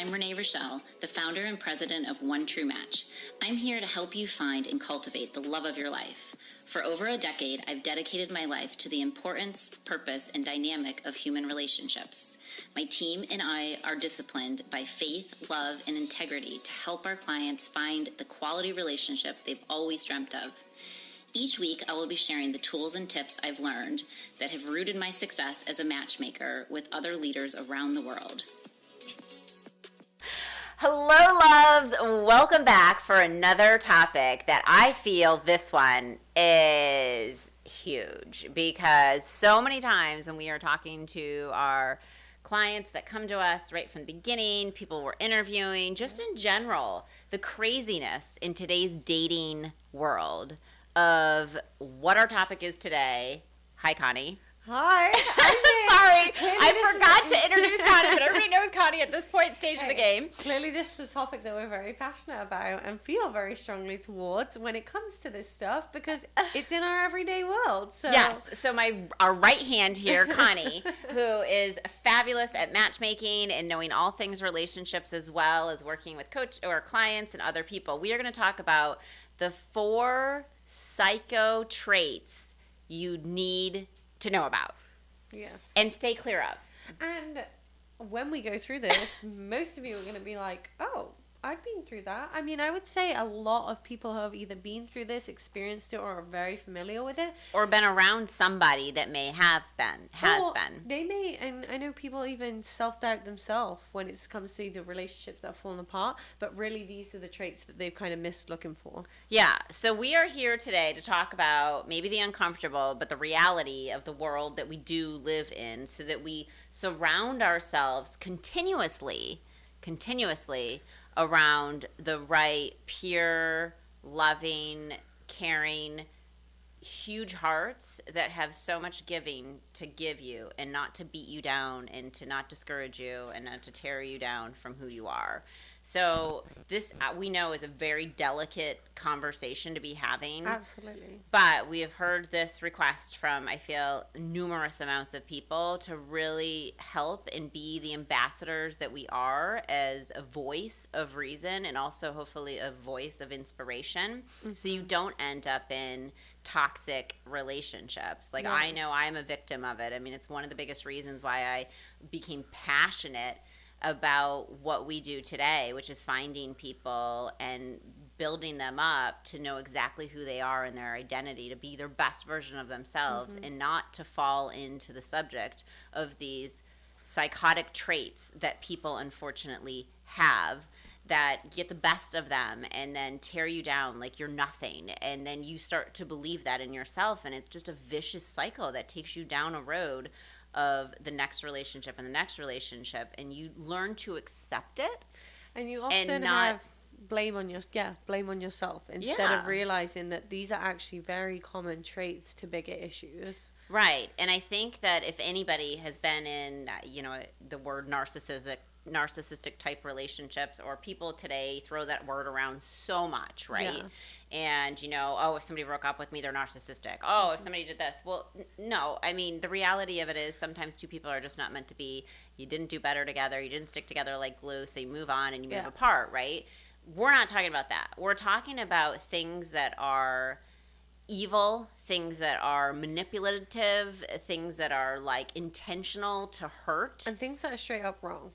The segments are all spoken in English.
I'm Renee Richel, the founder and president of One True Match. I'm here to help you find and cultivate the love of your life. For over a decade, I've dedicated my life to the importance, purpose, and dynamic of human relationships. My team and I are disciplined by faith, love, and integrity to help our clients find the quality relationship they've always dreamt of. Each week, I will be sharing the tools and tips I've learned that have rooted my success as a matchmaker with other leaders around the world. Hello, loves. Welcome back for another topic that I feel this one is huge, because so many times when we are talking to our clients that come to us right from the beginning, people we're interviewing, just in general, the craziness in today's dating world of what our topic is today. Hi, Connie. Hi. Sorry, I forgot to introduce Connie, but everybody knows Connie at this point stage of the game. Clearly this is a topic that we're very passionate about and feel very strongly towards when it comes to this stuff, because it's in our everyday world. So yes, so our right hand here, Connie, who is fabulous at matchmaking and knowing all things relationships, as well as working with coach or clients and other people. We are going to talk about the 4 psycho traits you need to know about. Yes. And stay clear of. And when we go through this, most of you are going to be like, oh, I've been through that. I mean, I would say a lot of people have either been through this, experienced it, or are very familiar with it. Or been around somebody that may have been, has been. They may, and I know people even self-doubt themselves when it comes to the relationships that have fallen apart, but really these are the traits that they've kind of missed looking for. Yeah, so we are here today to talk about maybe the uncomfortable, but the reality of the world that we do live in, so that we surround ourselves continuously around the right, pure, loving, caring, huge hearts that have so much giving to give you, and not to beat you down, and to not discourage you, and not to tear you down from who you are. So this, we know, is a very delicate conversation to be having. Absolutely. But we have heard this request from, I feel, numerous amounts of people to really help and be the ambassadors that we are, as a voice of reason, and also hopefully a voice of inspiration. Mm-hmm. So you don't end up in toxic relationships. Like, I know I'm a victim of it. I mean, it's one of the biggest reasons why I became passionate about what we do today, which is finding people and building them up to know exactly who they are and their identity, to be their best version of themselves, and not to fall into the subject of these psychotic traits that people unfortunately have, that get the best of them and then tear you down like you're nothing. And then you start to believe that in yourself, and it's just a vicious cycle that takes you down a road of the next relationship and the next relationship, and you learn to accept it. And you often have blame on yourself instead of realizing that these are actually very common traits to bigger issues. Right. And I think that if anybody has been in, the word narcissistic type relationships, or people today throw that word around so much, right? Yeah. And, if somebody broke up with me, they're narcissistic. Oh, if somebody did this. Well, no. I mean, the reality of it is sometimes two people are just not meant to be. You didn't do better together. You didn't stick together like glue, so you move on and you move apart, right? We're not talking about that. We're talking about things that are evil, things that are manipulative, things that are like intentional to hurt, and things that are straight up wrong.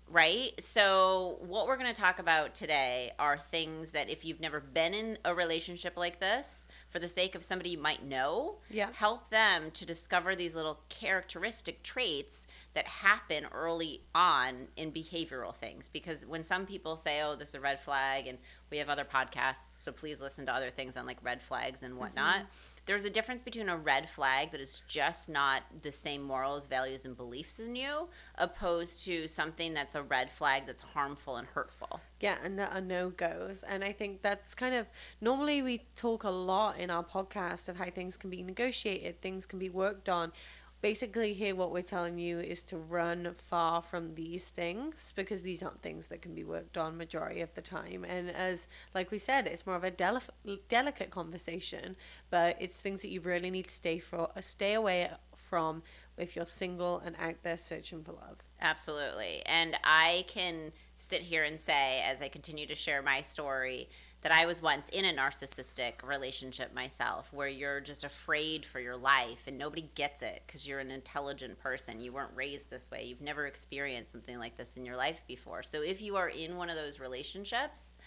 Right? So what we're going to talk about today are things that, if you've never been in a relationship like this, for the sake of somebody you might know, help them to discover these little characteristic traits that happen early on in behavioral things. Because when some people say, oh, this is a red flag, and we have other podcasts, so please listen to other things on like red flags and whatnot. There's a difference between a red flag that is just not the same morals, values, and beliefs in you, opposed to something that's a red flag that's harmful and hurtful. Yeah, and that are no-goes. And I think that's kind of, normally we talk a lot in our podcast of how things can be negotiated, things can be worked on. Basically here what we're telling you is to run far from these things, because these aren't things that can be worked on majority of the time. And as like we said, it's more of a delicate conversation, but it's things that you really need to stay away from if you're single and out there searching for love. Absolutely. And I can sit here and say, as I continue to share my story, that I was once in a narcissistic relationship myself, where you're just afraid for your life and nobody gets it because you're an intelligent person. You weren't raised this way. You've never experienced something like this in your life before. So if you are in one of those relationships,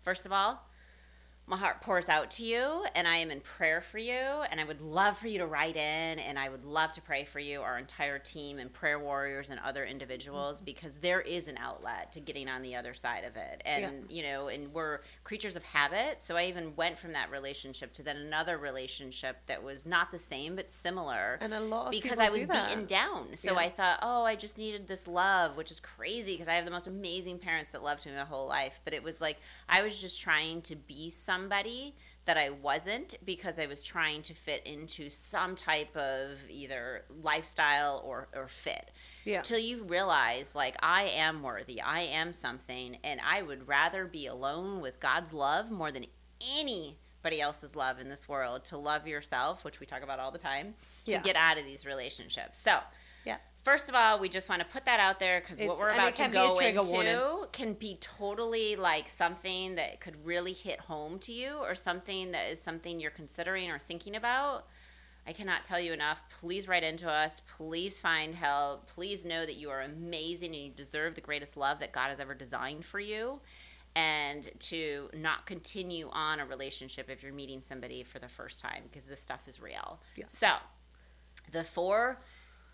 first of all, my heart pours out to you, and I am in prayer for you, and I would love for you to write in, and I would love to pray for you, our entire team and prayer warriors and other individuals, because there is an outlet to getting on the other side of it. And, you know, and we're creatures of habit, so I even went from that relationship to then another relationship that was not the same, but similar. And a lot of because people I was do that. beaten down. So I thought, oh, I just needed this love, which is crazy because I have the most amazing parents that loved me my whole life. But it was like I was just trying to be somebody that I wasn't because I was trying to fit into some type of either lifestyle or fit. Yeah. Till you realize, like, I am worthy, I am something, and I would rather be alone with God's love more than anybody else's love in this world, to love yourself, which we talk about all the time, to get out of these relationships. So, first of all, we just want to put that out there because what we're about to go into can be totally like something that could really hit home to you, or something that is something you're considering or thinking about. I cannot tell you enough. Please write into us. Please find help. Please know that you are amazing and you deserve the greatest love that God has ever designed for you. And to not continue on a relationship if you're meeting somebody for the first time, because this stuff is real. Yeah. So, the 4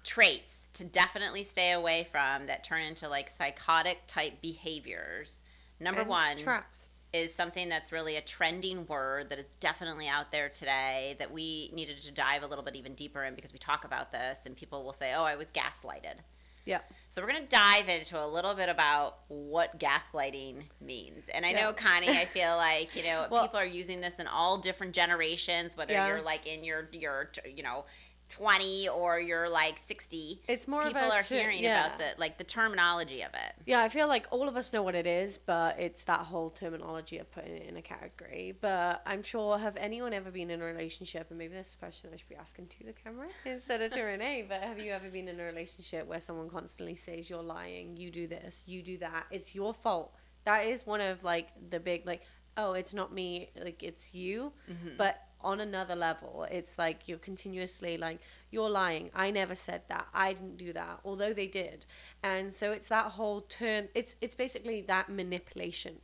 traits to definitely stay away from that turn into like psychotic type behaviors. Number 1 traps is something that's really a trending word that is definitely out there today that we needed to dive a little bit even deeper in, because we talk about this and people will say, oh, I was gaslighted. Yeah. So we're going to dive into a little bit about what gaslighting means. And I know, Connie, I feel like, you know, people are using this in all different generations, whether you're like in your, you know, 20 or you're like 60. It's more people are hearing about the terminology of it. Yeah, I feel like all of us know what it is, but it's that whole terminology of putting it in a category. But I'm sure, have anyone ever been in a relationship, and maybe this question I should be asking to the camera instead of to Renee, but have you ever been in a relationship where someone constantly says you're lying, you do this, you do that, it's your fault? That is one of like the big, like, oh, it's not me, like it's you. But on another level, it's like you're continuously like, you're lying, I never said that, I didn't do that, although they did. And so it's that whole turn, it's basically that manipulation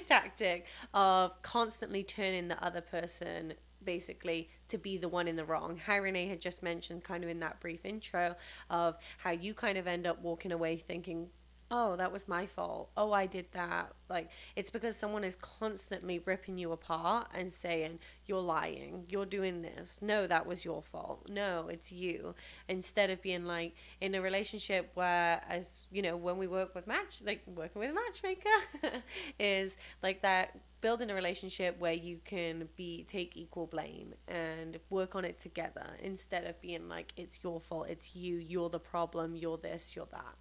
tactic of constantly turning the other person basically to be the one in the wrong. How Renee had just mentioned kind of in that brief intro of how you kind of end up walking away thinking, oh, that was my fault. Oh, I did that. Like, it's because someone is constantly ripping you apart and saying, you're lying, you're doing this. No, that was your fault. No, it's you. Instead of being like in a relationship where, as you know, when we work with working with a matchmaker is like that, building a relationship where you can take equal blame and work on it together, instead of being like, it's your fault, it's you, you're the problem, you're this, you're that.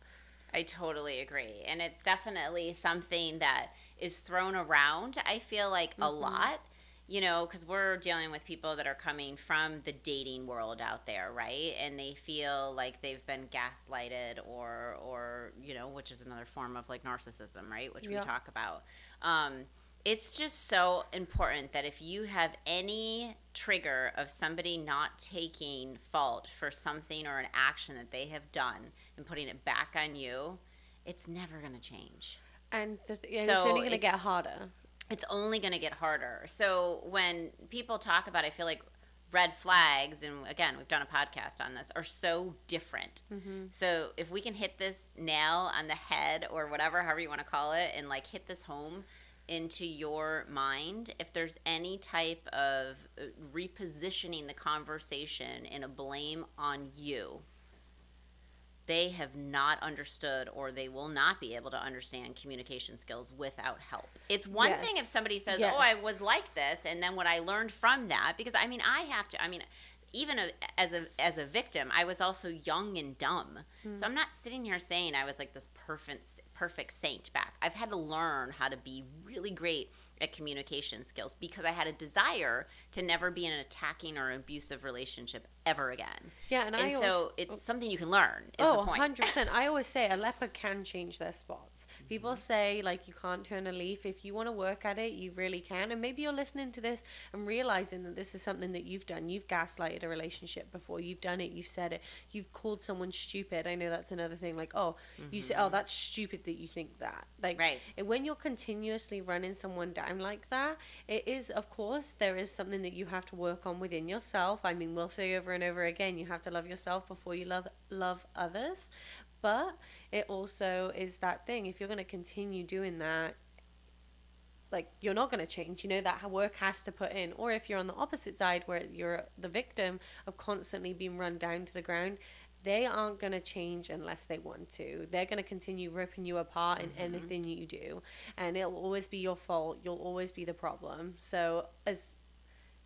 I totally agree. And it's definitely something that is thrown around, I feel like, a lot, you know, because we're dealing with people that are coming from the dating world out there, right? And they feel like they've been gaslighted or you know, which is another form of like narcissism, right? Which we talk about. It's just so important that if you have any trigger of somebody not taking fault for something or an action that they have done and putting it back on you, it's never going to change. And it's only going to get harder. It's only going to get harder. So when people talk about, I feel like red flags, and again, we've done a podcast on this, are so different. So if we can hit this nail on the head or whatever, however you want to call it, and like hit this home into your mind, if there's any type of repositioning the conversation in a blame on you, they have not understood, or they will not be able to understand communication skills without help. It's one thing if somebody says, oh, I was like this, and then what I learned from that, because I mean, even as a victim, I was also young and dumb. So I'm not sitting here saying I was like this perfect saint back. I've had to learn how to be really great at communication skills because I had a desire to never be in an attacking or abusive relationship ever again. Yeah, and so it's something you can learn is the point. 100%. I always say a leopard can change their spots. People say, like, you can't turn a leaf. If you want to work at it, you really can. And maybe you're listening to this and realizing that this is something that you've done. You've gaslighted a relationship before. You've done it. You've said it. You've called someone stupid. I know that's another thing. Like, you say, that's stupid that you think that. Like, right. When you're continuously running someone down like that, it is, of course, there is something that you have to work on within yourself. I mean, we'll say over and over again, you have to love yourself before you love others. But it also is that thing, if you're going to continue doing that, like, you're not going to change. You know, that work has to put in. Or if you're on the opposite side where you're the victim of constantly being run down to the ground, they aren't going to change unless they want to. They're going to continue ripping you apart in anything you do. And it'll always be your fault. You'll always be the problem. So as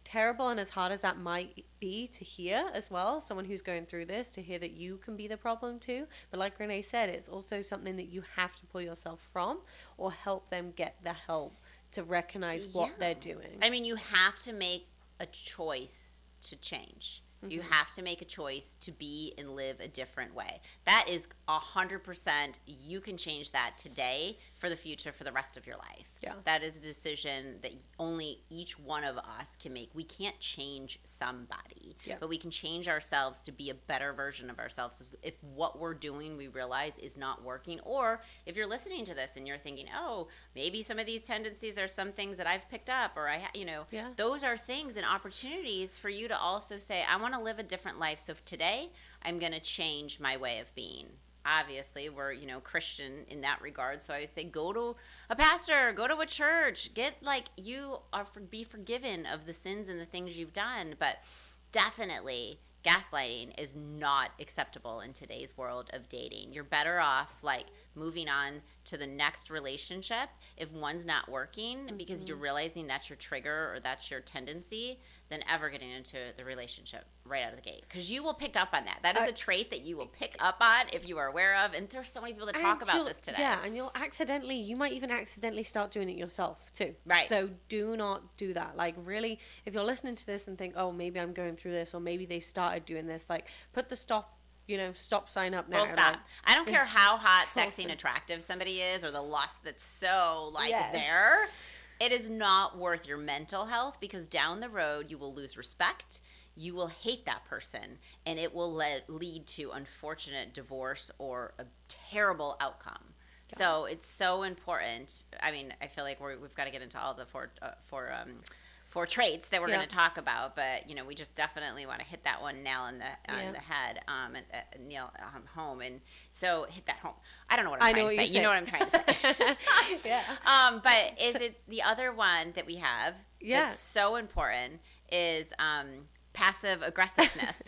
terrible and as hard as that might be to hear as well, someone who's going through this, to hear that you can be the problem too. But like Renee said, it's also something that you have to pull yourself from or help them get the help to recognize what they're doing. I mean, you have to make a choice to change. You have to make a choice to be and live a different way. That is 100%. You can change that today for the future, for the rest of your life. Yeah. That is a decision that only each one of us can make. We can't change somebody, but we can change ourselves to be a better version of ourselves. If what we're doing we realize is not working, or if you're listening to this and you're thinking, oh, maybe some of these tendencies are some things that I've picked up, or those are things and opportunities for you to also say, I want to live a different life. So today I'm going to change my way of being. Obviously, we're, Christian in that regard. So I would say, go to a pastor, go to a church, be forgiven of the sins and the things you've done. But definitely, gaslighting is not acceptable in today's world of dating. You're better off, moving on to the next relationship if one's not working because you're realizing that's your trigger or that's your tendency, than ever getting into the relationship right out of the gate. Because you will pick up on that. That is a trait that you will pick up on if you are aware of. And there's so many people that talk about this today. Yeah, and you might even accidentally start doing it yourself too. Right. So do not do that. Like, really, if you're listening to this and think, oh, maybe I'm going through this, or maybe they started doing this, put the stop sign up now. Full stop. I don't care how hot, sexy, and attractive somebody is, or the lust that's so there. It is not worth your mental health, because down the road you will lose respect, you will hate that person, and it will lead to unfortunate divorce or a terrible outcome. Yeah. So it's so important. I mean, I feel like we've got to get into all the four traits that we're going to talk about, but we just definitely want to hit that one nail on the head, nail home, and so hit that home. I don't know what I'm trying to say. You know what I'm trying to say. But it's the other one that we have that's so important is passive aggressiveness.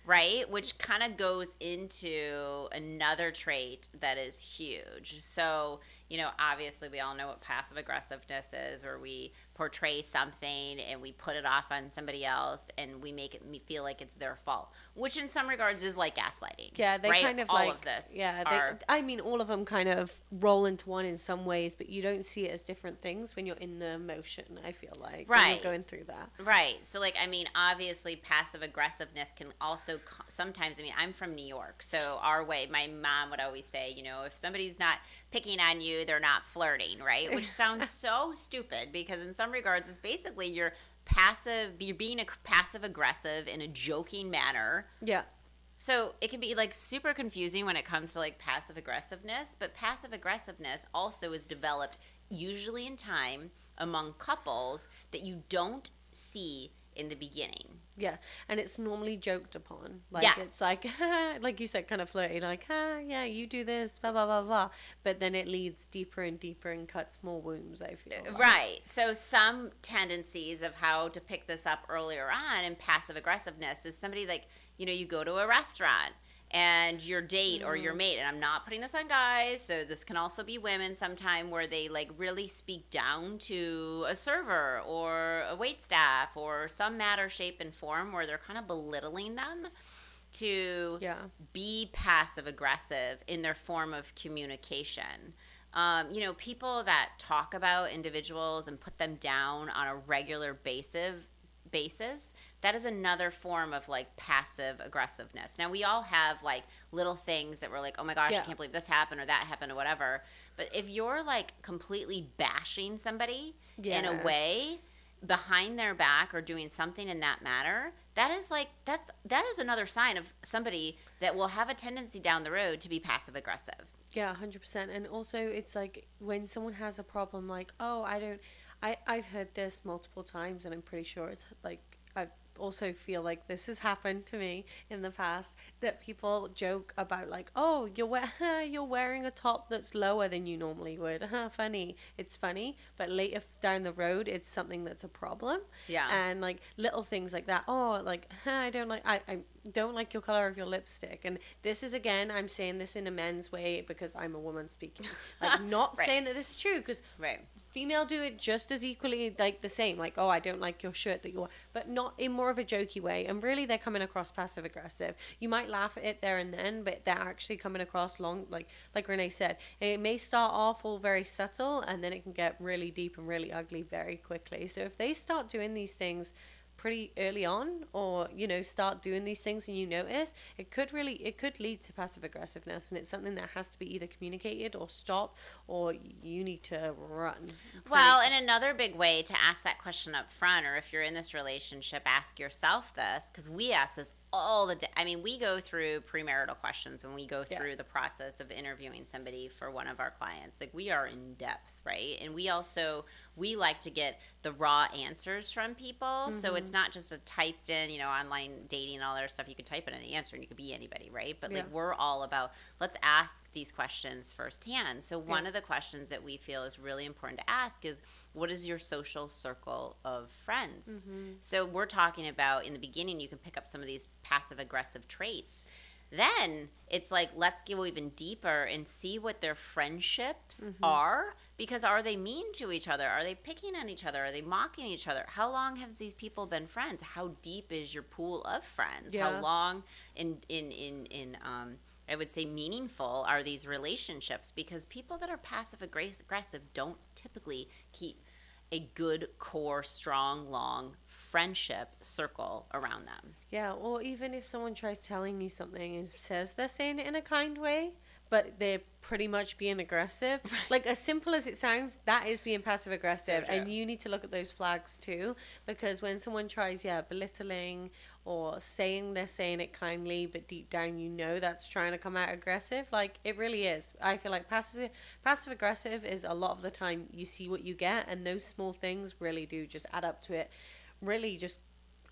Right? Which kind of goes into another trait that is huge. So, obviously we all know what passive aggressiveness is, where we portray something and we put it off on somebody else and we make it feel like it's their fault, which in some regards is like gaslighting. Yeah, they kind of all of this. Yeah, all of them kind of roll into one in some ways, but you don't see it as different things when you're in the emotion, I feel like. Right. When you're going through that. Right. So, obviously passive aggressiveness can also sometimes, I'm from New York, so our way, my mom would always say, if somebody's not picking on you, they're not flirting, right? Which sounds so stupid, because in some regards it's basically you're being a passive aggressive in a joking manner. Yeah. So it can be super confusing when it comes to passive aggressiveness, but passive aggressiveness also is developed usually in time among couples that you don't see in the beginning. Yeah, and it's normally joked upon. Yes. It's like you said, kind of flirty, yeah, you do this, blah, blah, blah, blah. But then it leads deeper and deeper and cuts more wounds, I feel like. Right. So some tendencies of how to pick this up earlier on in passive aggressiveness is somebody you go to a restaurant and your date or your mate, and I'm not putting this on guys, so this can also be women sometime, where they really speak down to a server or a wait staff or some matter, shape, and form, where they're kind of belittling them to be passive aggressive in their form of communication. People that talk about individuals and put them down on a regular basis, that is another form of like passive aggressiveness. Now we all have like little things that we're like, oh my gosh, I can't believe this happened or that happened or whatever. But if you're like completely bashing somebody in a way behind their back or doing something in that manner, that is another sign of somebody that will have a tendency down the road to be passive aggressive. Yeah, 100%. And also it's like when someone has a problem like, oh, I've heard this multiple times, and I'm pretty sure it's like I also feel like this has happened to me in the past, that people joke about like, oh, you're wearing a top that's lower than you normally would. Funny. It's funny, but later down the road, it's something that's a problem. Yeah. And like little things like that. Oh, like I don't like your color of your lipstick. And this is, again, I'm saying this in a men's way because I'm a woman speaking. Like, not saying that this is true, because female do it just as equally, like the same. Like, oh, I don't like your shirt that you're, but not in more of a jokey way. And really, they're coming across passive aggressive. You might laugh at it there and then, but they're actually coming across like Renee said. It may start off all very subtle, and then it can get really deep and really ugly very quickly. So if they start doing these things pretty early on, or start doing these things and you notice, it could lead to passive aggressiveness, and it's something that has to be either communicated or stopped, or you need to run. Well, and another big way to ask that question up front, or if you're in this relationship, ask yourself this, because we ask this all the day. I mean, we go through premarital questions when we go through the process of interviewing somebody for one of our clients. Like, we are in depth, right? And we like to get the raw answers from people. Mm-hmm. So it's not just a typed in, online dating and all that other stuff. You could type in any answer and you could be anybody, right? But like, we're all about, let's ask these questions firsthand. So one of the questions that we feel is really important to ask is, what is your social circle of friends? Mm-hmm. So we're talking about, in the beginning, you can pick up some of these passive aggressive traits. Then it's like, let's go even deeper and see what their friendships are. Because are they mean to each other? Are they picking on each other? Are they mocking each other? How long have these people been friends? How deep is your pool of friends? Yeah. How long in I would say meaningful are these relationships? Because people that are passive aggressive don't typically keep a good core, strong, long friendship circle around them. Yeah, or even if someone tries telling you something and says they're saying it in a kind way, but they're pretty much being aggressive. Like, as simple as it sounds, that is being passive aggressive. So and you need to look at those flags too, because when someone tries, belittling or saying they're saying it kindly, but deep down that's trying to come out aggressive. Like, it really is. I feel like passive aggressive is a lot of the time you see what you get, and those small things really do just add up to it. Really just,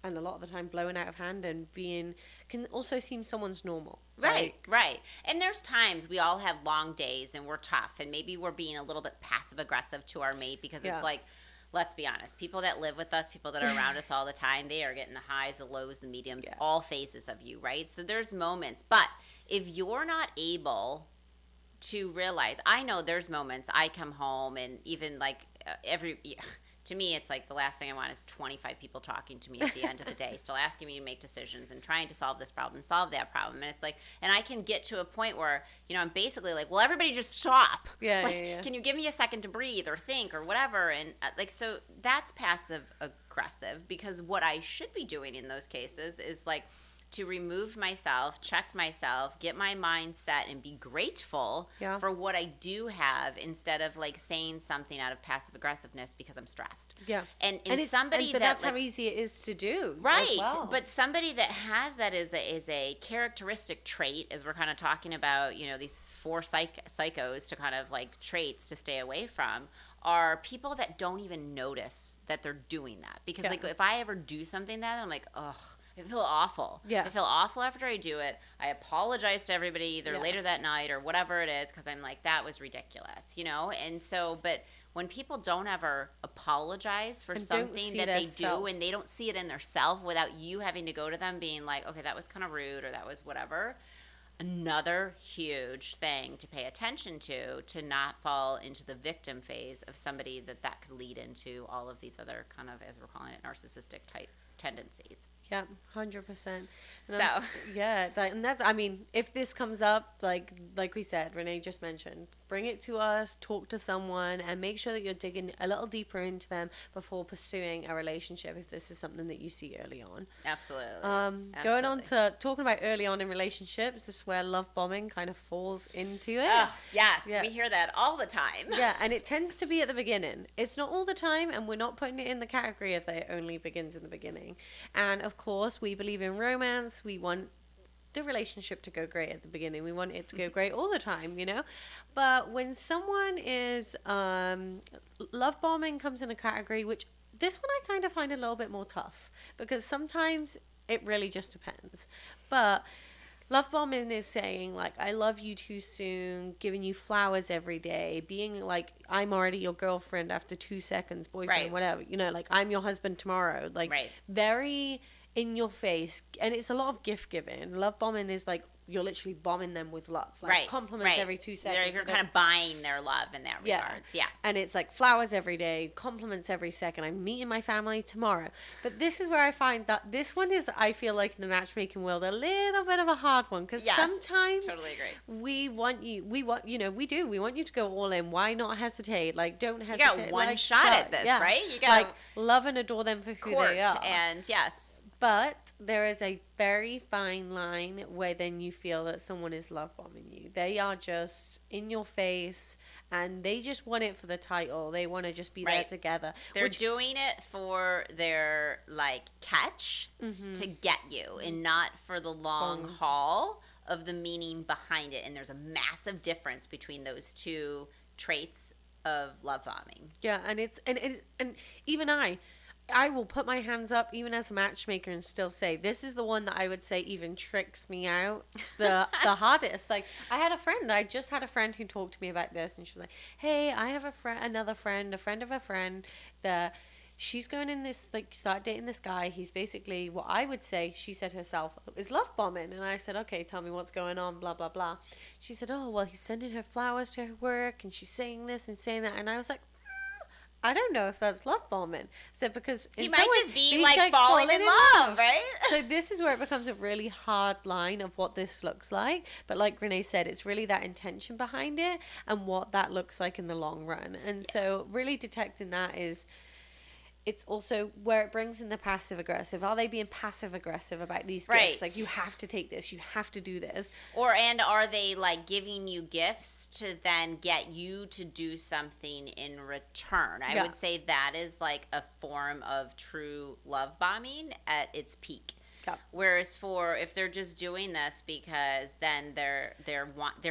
and a lot of the time blowing out of hand and can also seem someone's normal. Right. And there's times we all have long days and we're tough, and maybe we're being a little bit passive aggressive to our mate, because it's like, let's be honest, people that live with us, people that are around us all the time, they are getting the highs, the lows, the mediums, all phases of you, right? So there's moments, but if you're not able to realize, I know there's moments I come home and even like to me, it's like the last thing I want is 25 people talking to me at the end of the day, still asking me to make decisions and trying to solve this problem and solve that problem. And it's like, and I can get to a point where, I'm basically like, well, everybody just stop. Can you give me a second to breathe or think or whatever? And so that's passive aggressive, because what I should be doing in those cases is like, to remove myself, check myself, get my mind set, and be grateful for what I do have, instead of like saying something out of passive aggressiveness because I'm stressed. Yeah. And but that's how easy it is to do. Right. Well. But somebody that has that is a characteristic trait, as we're kind of talking about, these 4 psychos to kind of like traits to stay away from, are people that don't even notice that they're doing that. Because like, if I ever do something that, I'm like, ugh. I feel awful. Yeah. I feel awful after I do it. I apologize to everybody either later that night or whatever it is, because I'm like, that was ridiculous, And so, but when people don't ever apologize for something that they do, and they don't see it in their self without you having to go to them being like, okay, that was kind of rude, or that was whatever. Another huge thing to pay attention to not fall into the victim phase of somebody that could lead into all of these other kind of, as we're calling it, narcissistic type tendencies. Yeah, 100%. So yeah, and that's, I mean, if this comes up, like we said, Renee just mentioned, bring it to us, talk to someone, and make sure that you're digging a little deeper into them before pursuing a relationship if this is something that you see early on. Absolutely. Going on to talking about early on in relationships, this is where love bombing kind of falls into it. Oh, yes, we hear that all the time. Yeah, and it tends to be at the beginning. It's not all the time, and we're not putting it in the category of that it only begins in the beginning. And of course, we believe in romance. We want the relationship to go great at the beginning. We want it to go great all the time, you know? But when someone is, love bombing comes in a category, which this one I kind of find a little bit more tough, because sometimes it really just depends. But love bombing is saying, like, I love you too soon, giving you flowers every day, being like, I'm already your girlfriend after 2 seconds, boyfriend, whatever, you know, like, I'm your husband tomorrow. Like, very in your face. And it's a lot of gift giving. Love bombing is like, you're literally bombing them with love. Like, compliments every 2 seconds. You're kind of buying their love in that regards. Yeah. And it's like flowers every day, compliments every second. I'm meeting my family tomorrow. But this is where I find that this one is, I feel like in the matchmaking world, a little bit of a hard one. Because sometimes totally agree. we want you to go all in. Why not hesitate? Like, don't hesitate. You got one shot at this, right? You got like, love and adore them for who they are. And yes. But there is a very fine line where then you feel that someone is love bombing you. They are just in your face and they just want it for the title. They want to just be there together. They're doing it for their, like, catch to get you and not for the long haul of the meaning behind it. And there's a massive difference between those two traits of love bombing. Yeah, and it's and even I will put my hands up even as a matchmaker and still say, this is the one that I would say even tricks me out the hardest. Like, I just had a friend who talked to me about this, and she was like, hey, I have a friend of a friend, that she's going in this, like, start dating this guy. He's basically what I would say, she said herself, is love bombing. And I said, okay, tell me what's going on, blah, blah, blah. She said, oh, well, he's sending her flowers to her work, and she's saying this and saying that. And I was like, I don't know if that's love bombing. So because he might just be like falling in love, right? So this is where it becomes a really hard line of what this looks like. But like Renee said, it's really that intention behind it and what that looks like in the long run. And so really detecting that is, it's also where it brings in the passive aggressive. Are they being passive aggressive about these gifts? Like, you have to take this, you have to do this. And are they, like, giving you gifts to then get you to do something in return? I would say that is, like, a form of true love bombing at its peak. Yeah. Whereas if they're just doing this because then they're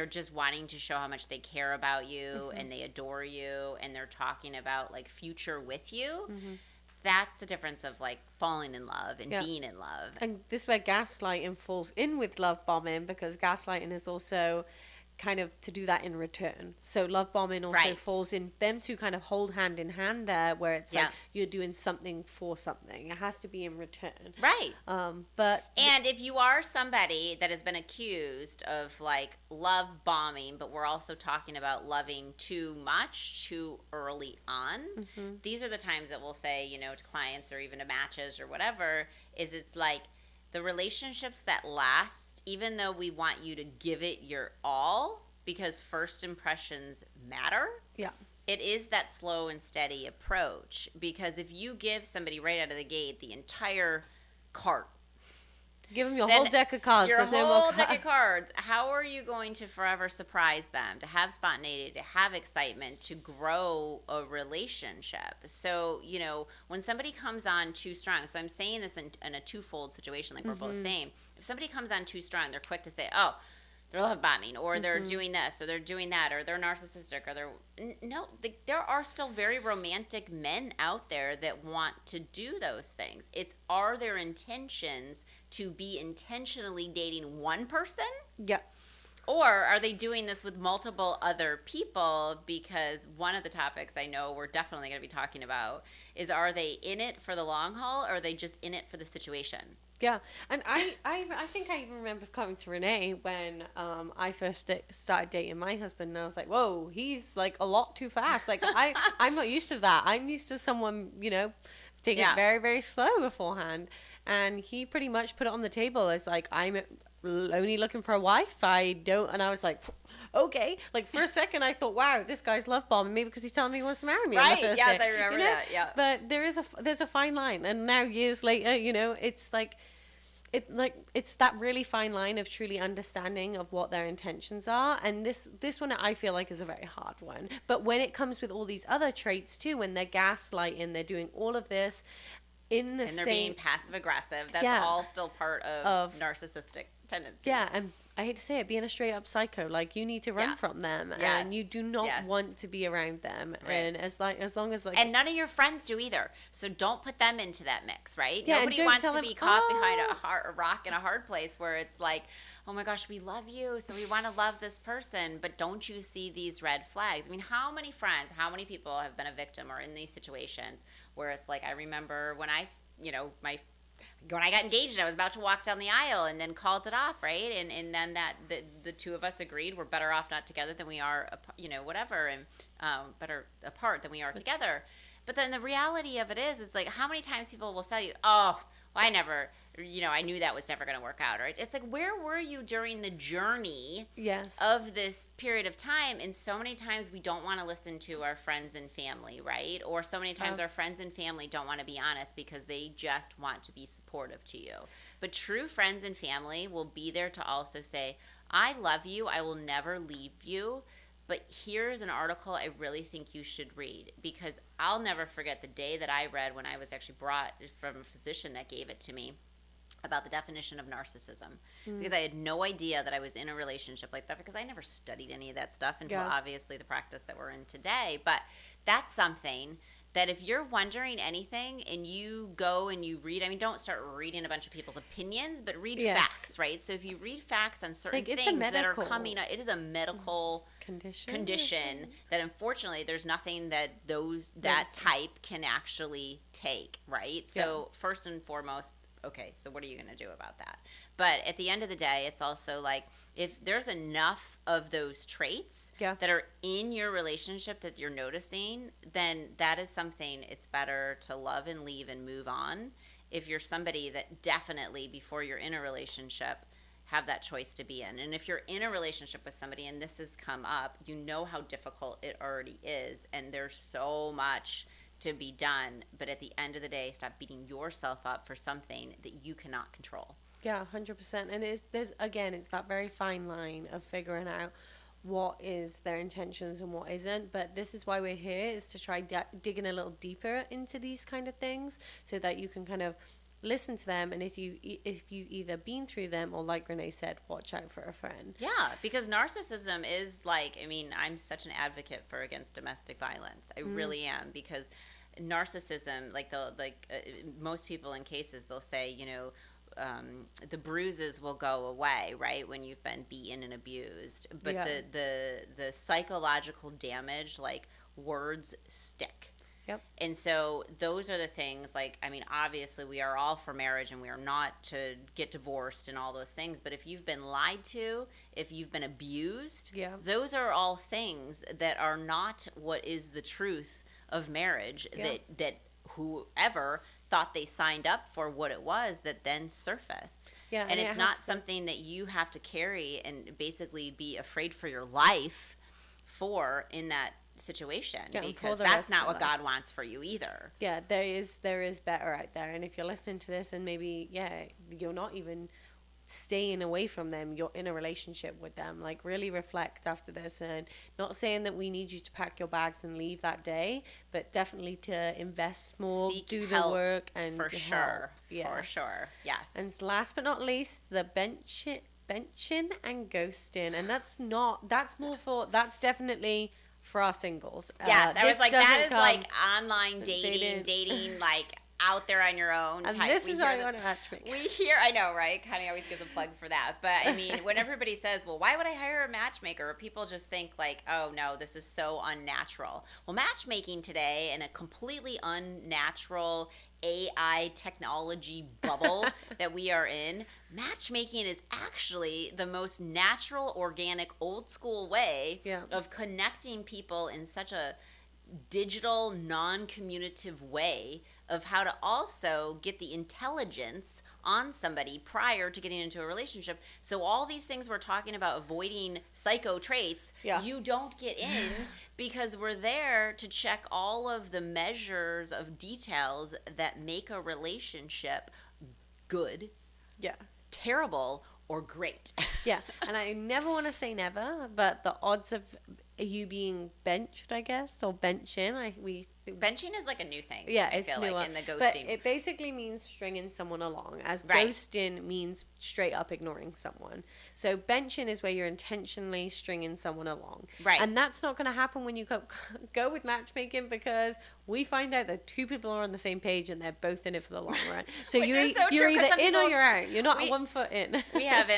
just wanting to show how much they care about you and they adore you and they're talking about, like, future with you. That's the difference of, like, falling in love and being in love. And this is where gaslighting falls in with love bombing, because gaslighting is also kind of to do that in return. So love bombing also falls in, them two kind of hold hand in hand there, where it's like you're doing something for something. It has to be in return. Right. And if you are somebody that has been accused of, like, love bombing, but we're also talking about loving too much too early on, these are the times that we'll say, you know, to clients or even to matches or whatever, is it's like the relationships that last, even though we want you to give it your all, because first impressions matter. Yeah. It is that slow and steady approach, because if you give somebody right out of the gate the entire cart, give them your whole deck of cards. Your whole deck of cards. How are you going to forever surprise them, to have spontaneity, to have excitement, to grow a relationship? So, you know, when somebody comes on too strong, so I'm saying this in a twofold situation, like we're both saying. If somebody comes on too strong, they're quick to say, oh, they're love bombing, or they're doing this, or they're doing that, or they're narcissistic, or there are still very romantic men out there that want to do those things. Are their intentions to be intentionally dating one person? Yeah. Or are they doing this with multiple other people? Because one of the topics I know we're definitely going to be talking about is, are they in it for the long haul, or are they just in it for the situation? Yeah, and I think I even remember coming to Renee when I first started dating my husband, and I was like, whoa, he's, like, a lot too fast. Like, I'm not used to that. I'm used to someone, you know, take it very, very slow beforehand. And he pretty much put it on the table as like, I'm only looking for a wife. And I was like, okay. Like for a second I thought, wow, this guy's love bombing me because he's telling me he wants to marry me on the first yes, day. I remember that. Yeah. But there's a fine line. And now years later, you know, it's like, it's that really fine line of truly understanding of what their intentions are. And this one I feel like is a very hard one. But when it comes with all these other traits too, when they're gaslighting, they're doing all of this and they're being passive aggressive. That's all still part of narcissistic tendencies. Yeah, and I hate to say it, being a straight up psycho, like you need to run from them, and you do not want to be around them. Right. And as long as and none of your friends do either, so don't put them into that mix, right? Yeah, nobody wants to be caught behind a rock in a hard place where it's like, oh my gosh, we love you, so we want to love this person, but don't you see these red flags? I mean, how many friends, how many people have been a victim or in these situations where it's like, I remember when when I got engaged, I was about to walk down the aisle and then called it off, right? And then the two of us agreed we're better off not together than we are, whatever, and better apart than we are together. But then the reality of it is, it's like, how many times people will tell you, oh, well, I knew that was never going to work out. Or it's like, where were you during the journey of this period of time? And so many times we don't want to listen to our friends and family, right? Or so many times our friends and family don't want to be honest because they just want to be supportive to you. But true friends and family will be there to also say, I love you. I will never leave you. But here's an article I really think you should read, because I'll never forget the day that I read when I was actually brought from a physician that gave it to me about the definition of narcissism. Because I had no idea that I was in a relationship like that, because I never studied any of that stuff until obviously the practice that we're in today. But that's something that if you're wondering anything and you go and you read, I mean, don't start reading a bunch of people's opinions, but read facts, right? So if you read facts on certain things that are coming up, it is a medical condition that unfortunately there's nothing that that type can actually take, right? So first and foremost, okay, so what are you going to do about that? But at the end of the day, it's also like, if there's enough of those traits that are in your relationship that you're noticing, then that is something it's better to love and leave and move on. If you're somebody that definitely, before you're in a relationship, have that choice to be in. And if you're in a relationship with somebody and this has come up, you know how difficult it already is, and there's so much to be done. But at the end of the day, stop beating yourself up for something that you cannot control. Yeah, 100%. And it's that very fine line of figuring out what is their intentions and what isn't. But this is why we're here, is to try digging a little deeper into these kind of things, so that you can kind of listen to them. And if you either been through them, or like Renee said, watch out for a friend. Yeah, because narcissism is like, I mean, I'm such an advocate for against domestic violence. I really am, because narcissism, most people in cases, they'll say, the bruises will go away, right, when you've been beaten and abused, but the psychological damage, like, words stick. Yep. And so those are the things, like, I mean, obviously we are all for marriage and we are not to get divorced and all those things, but if you've been lied to, if you've been abused, those are all things that are not what is the truth of marriage, that whoever thought they signed up for what it was, that then surfaced. Yeah, and it's not something that you have to carry and basically be afraid for your life for in that situation, because that's not what God wants for you either. Yeah, there is better out there. And if you're listening to this and maybe you're not even staying away from them, you're in a relationship with them, like, really reflect after this. And not saying that we need you to pack your bags and leave that day, but definitely to invest more, do the work, and for sure. Yes. And last but not least, the benching and ghosting. And that's definitely for our singles. Yes, I was like, that is like online dating like out there on your own and type. This is why you want to matchmake. We hear, I know, right? Connie always gives a plug for that. But I mean, when everybody says, well, why would I hire a matchmaker? People just think like, oh no, this is so unnatural. Well, matchmaking today in a completely unnatural AI technology bubble that we are in, matchmaking is actually the most natural, organic, old school way of connecting people in such a digital, non-communicative way of how to also get the intelligence on somebody prior to getting into a relationship. So all these things we're talking about, avoiding psycho traits, you don't get in because we're there to check all of the measures of details that make a relationship good, terrible, or great. And I never want to say never, but the odds of you being benched, I guess, or benching, benching is like a new thing. It's feel newer. like in the ghosting. But it basically means stringing someone along, as ghosting means straight up ignoring someone. So benching is where you're intentionally stringing someone along, and that's not going to happen when you go with matchmaking, because we find out that two people are on the same page and they're both in it for the long run. So you're either in or you're out. You're not 1 foot in. We have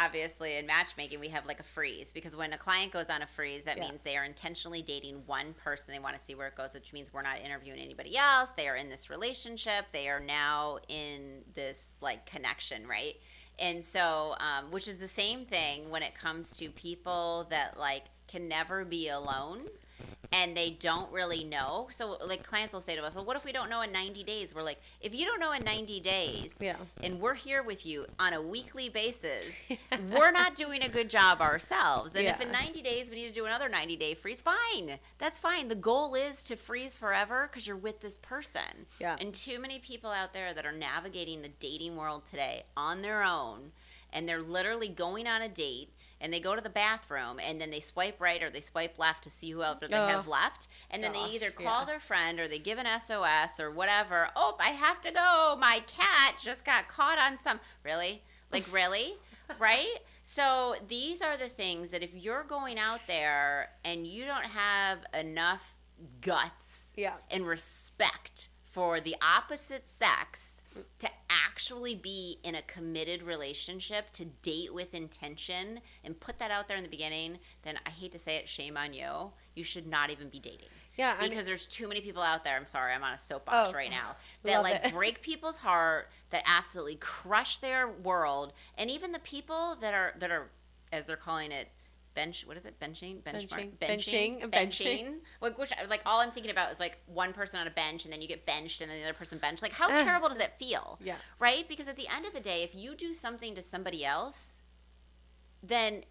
obviously in matchmaking we have like a freeze, because when a client goes on a freeze, that means they are intentionally dating one person. They want to see where it goes, which means we're not interviewing anybody else. They are in this relationship. They are now in this like connection, right? And so, which is the same thing when it comes to people that like can never be alone and they don't really know. So like clients will say to us, well, what if we don't know in 90 days? We're like, if you don't know in 90 days and we're here with you on a weekly basis, we're not doing a good job ourselves. And if in 90 days we need to do another 90-day freeze, fine. That's fine. The goal is to freeze forever because you're with this person. And too many people out there that are navigating the dating world today on their own, and they're literally going on a date, and they go to the bathroom, and then they swipe right or they swipe left to see whoever they have left, and then they either call their friend or they give an SOS or whatever. Oh, I have to go. My cat just got caught on some. Really? Like, really? Right? So these are the things that if you're going out there and you don't have enough guts and respect for the opposite sex to actually be in a committed relationship, to date with intention and put that out there in the beginning, then I hate to say it, shame on you. You should not even be dating. Because there's too many people out there, I'm sorry, I'm on a soapbox right now, that like break people's heart, that absolutely crush their world, and even the people that are, as they're calling it, benching. Like, which, like, all I'm thinking about is like one person on a bench and then you get benched and then the other person benched. Like, how terrible does it feel? Right? Because at the end of the day, if you do something to somebody else, then,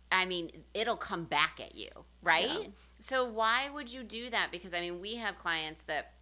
I mean, it'll come back at you, right? So why would you do that? Because, I mean, we have clients that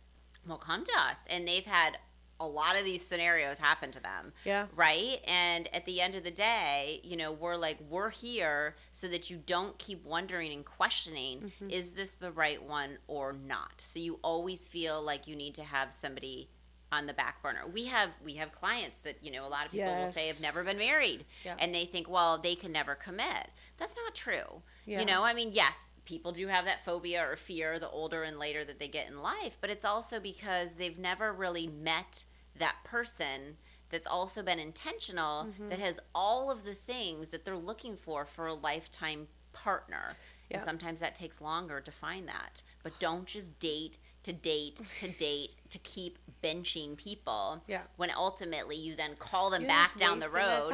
will come to us and they've had a lot of these scenarios happen to them. Right? And at the end of the day, you know, we're here so that you don't keep wondering and questioning, is this the right one or not? So you always feel like you need to have somebody on the back burner. We have clients that, you know, a lot of people will say have never been married and they think, well, they can never commit. That's not true. You know, I mean, yes, people do have that phobia or fear the older and later that they get in life, but it's also because they've never really met that person that's also been intentional, that has all of the things that they're looking for a lifetime partner. And sometimes that takes longer to find that. But don't just date to keep benching people when ultimately you then call them back down the road.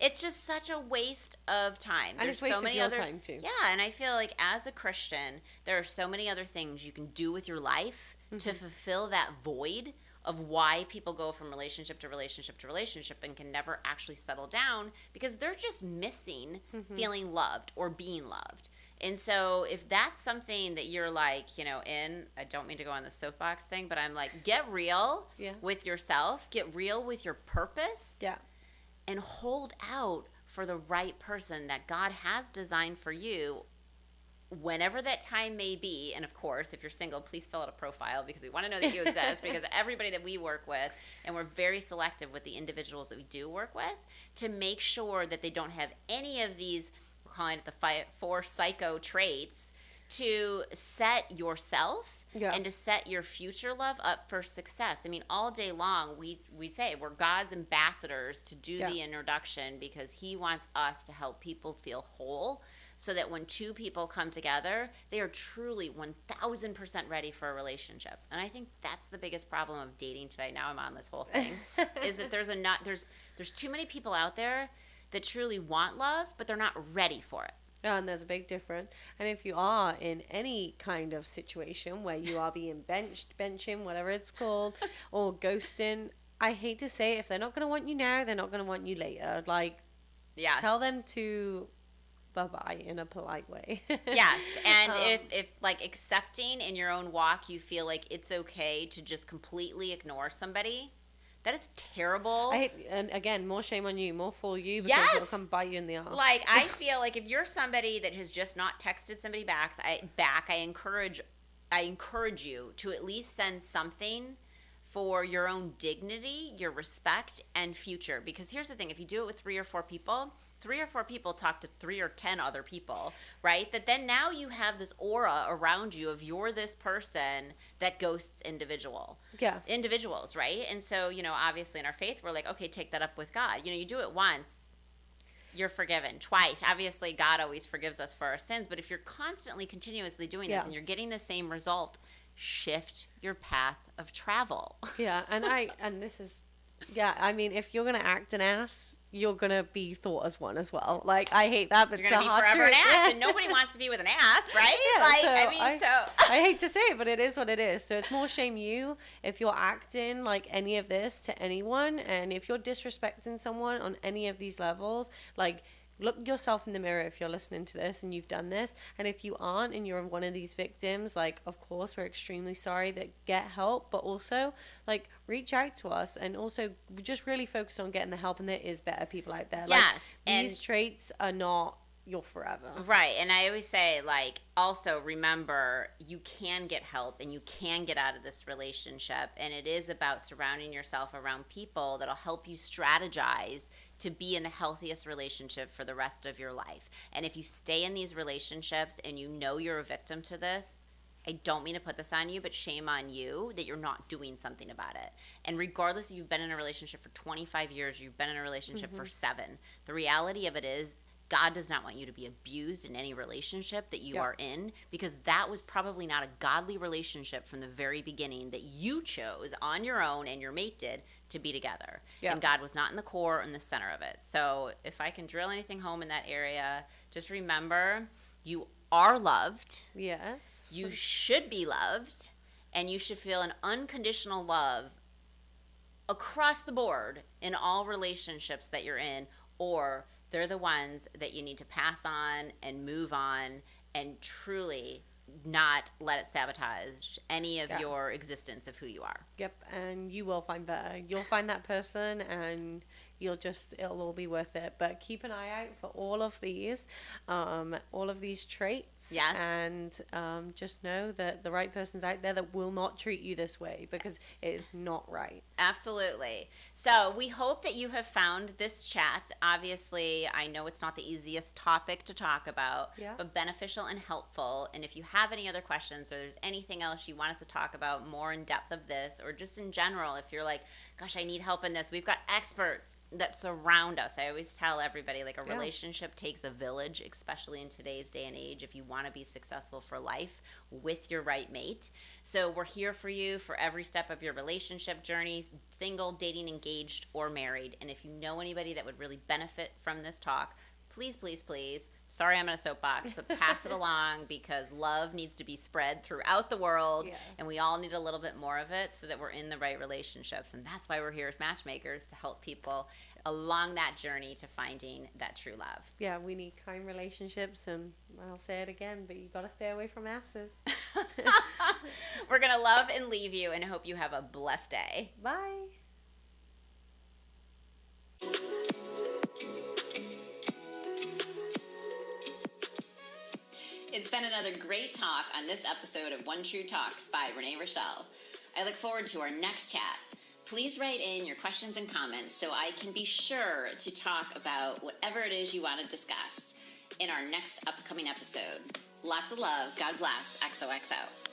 It's just such a waste of time. And it's so many other time too. And I feel like as a Christian, there are so many other things you can do with your life to fulfill that void of why people go from relationship to relationship to relationship and can never actually settle down, because they're just missing feeling loved or being loved. And so if that's something that you're like, you know, I don't mean to go on the soapbox thing, but I'm like, get real with yourself, get real with your purpose, and hold out for the right person that God has designed for you whenever that time may be. And of course, if you're single, please fill out a profile, because we want to know that you exist, because everybody that we work with, and we're very selective with the individuals that we do work with, to make sure that they don't have any of these, we're calling it the 4 psycho traits, to set yourself and to set your future love up for success. I mean, all day long, we say we're God's ambassadors to do the introduction, because he wants us to help people feel whole, so that when 2 people come together, they are truly 1,000% ready for a relationship. And I think that's the biggest problem of dating today. Now I'm on this whole thing, is that there's too many people out there that truly want love, but they're not ready for it. And there's a big difference. And if you are in any kind of situation where you are being benching, whatever it's called, or ghosting, I hate to say it, if they're not going to want you now, they're not going to want you later. Like, yes. Tell them to bye-bye in a polite way. Yes. And if like accepting in your own walk, you feel like it's okay to just completely ignore somebody, that is terrible. And again, more shame on you, more for you, because yes. it'll come bite you in the arse. Like, I feel like if you're somebody that has just not texted somebody back, I encourage you to at least send something for your own dignity, your respect, and future. Because here's the thing, if you do it with 3 or 4 people talk to 3 or 10 other people, right? That then now you have this aura around you of you're this person that ghosts individuals, right? And so, obviously in our faith, we're like, okay, take that up with God. You do it once, you're forgiven. Twice, obviously God always forgives us for our sins, but if you're constantly, continuously doing this and you're getting the same result, shift your path of travel. Yeah, and this is, I mean, if you're going to act an ass, you're going to be thought as one as well. Like, I hate that, but you're going to be forever an ass, and nobody wants to be with an ass, right? Yeah, I hate to say it, but it is what it is. So it's more shame you if you're acting like any of this to anyone, and if you're disrespecting someone on any of these levels, like, look yourself in the mirror if you're listening to this and you've done this. And if you aren't and you're one of these victims, like, of course, we're extremely sorry, that get help, but also, like, reach out to us and also just really focus on getting the help. And there is better people out there. Yes. Like, these traits are not your forever. Right. And I always say, like, also remember, you can get help and you can get out of this relationship. And it is about surrounding yourself around people that'll help you strategize to be in the healthiest relationship for the rest of your life. And if you stay in these relationships and you're a victim to this, I don't mean to put this on you, but shame on you that you're not doing something about it. And regardless if you've been in a relationship for 25 years, or you've been in a relationship for 7, the reality of it is God does not want you to be abused in any relationship that you are in, because that was probably not a godly relationship from the very beginning that you chose on your own and your mate did to be together. And God was not in the core or in the center of it. So if I can drill anything home in that area, just remember, you are loved. Yes. You should be loved, and you should feel an unconditional love across the board in all relationships that you're in, or they're the ones that you need to pass on and move on and truly not let it sabotage any of your existence of who you are. Yep, and you will find better. You'll find that person, and it'll all be worth it. But keep an eye out for all of these traits. Yes. And just know that the right person's out there that will not treat you this way, because it is not right. Absolutely. So we hope that you have found this chat. Obviously, I know it's not the easiest topic to talk about, but beneficial and helpful. And if you have any other questions, or there's anything else you want us to talk about more in depth of this, or just in general, if you're like, gosh, I need help in this, we've got experts that surround us. I always tell everybody, like, a relationship takes a village, especially in today's day and age, if you want to be successful for life with your right mate. So we're here for you for every step of your relationship journey, single, dating, engaged, or married. And if you know anybody that would really benefit from this talk, please, please, please, sorry I'm in a soapbox, but pass it along, because love needs to be spread throughout the world, and we all need a little bit more of it so that we're in the right relationships. And that's why we're here as matchmakers, to help people along that journey to finding that true love. Yeah, we need kind relationships, and I'll say it again, but you got to stay away from asses. We're going to love and leave you, and hope you have a blessed day. Bye. It's been another great talk on this episode of One True Talks by Renee Richel. I look forward to our next chat. Please write in your questions and comments so I can be sure to talk about whatever it is you want to discuss in our next upcoming episode. Lots of love. God bless. XOXO.